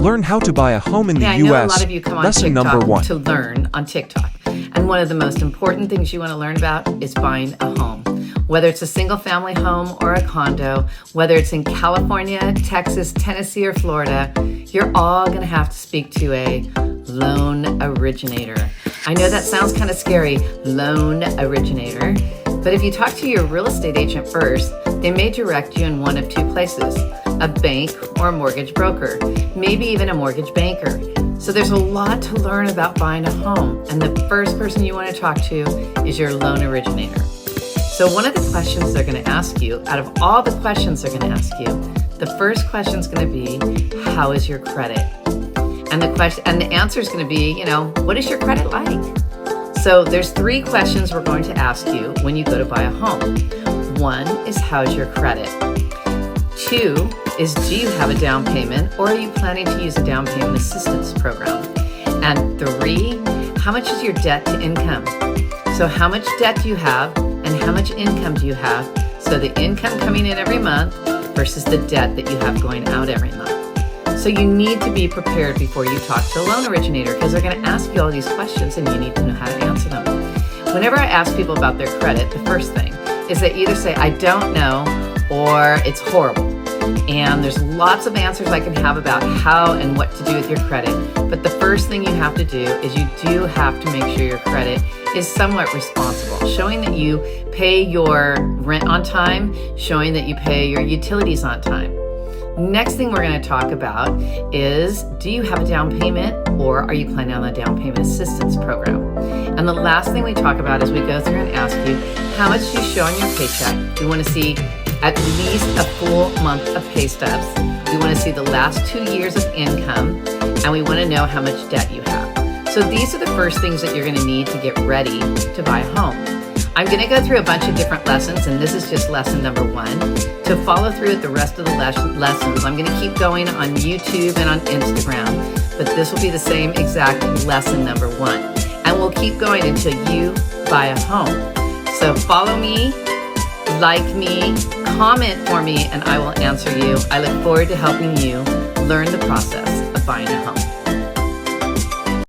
Learn how to buy a home in the I know a U.S. lot of you come on Lesson TikTok number 1. to learn on TikTok. And one of the most important things you want to learn about is buying a home. Whether it's a single family home or a condo, whether it's in California, Texas, Tennessee, or Florida, you're all going to have to speak to a loan originator. I know that sounds kind of scary, loan originator, but if you talk to your real estate agent first, they may direct you in one of two places, a bank or a mortgage broker, maybe even a mortgage banker. So there's a lot to learn about buying a home, and the first person you want to talk to is your loan originator. So one of the questions they're going to ask you, out of all the questions they're going to ask you, the first question is going to be, how is your credit? And the answer is going to be, what is your credit like? So there's 3 questions we're going to ask you when you go to buy a home. 1 is, how's your credit? 2 is, do you have a down payment, or are you planning to use a down payment assistance program? And 3, how much is your debt to income? So how much debt do you have and how much income do you have? So the income coming in every month versus the debt that you have going out every month. So you need to be prepared before you talk to a loan originator, because they're going to ask you all these questions and you need to know how to answer them. Whenever I ask people about their credit, the first thing is they either say, I don't know, or it's horrible. And there's lots of answers I can have about how and what to do with your credit. But the first thing you have to do is you do have to make sure your credit is somewhat responsible, showing that you pay your rent on time, showing that you pay your utilities on time. Next thing we're going to talk about is, do you have a down payment, or are you planning on a down payment assistance program? And the last thing we talk about is we go through and ask you, how much do you show on your paycheck? We want to see at least a full month of pay stubs. We want to see the last 2 years of income, and we want to know how much debt you have. So these are the first things that you're going to need to get ready to buy a home. I'm going to go through a bunch of different lessons, and this is just lesson number 1. To follow through with the rest of the lessons, I'm going to keep going on YouTube and on Instagram, but this will be the same exact lesson number 1. And we'll keep going until you buy a home. So follow me, like me, comment for me, and I will answer you. I look forward to helping you learn the process of buying a home.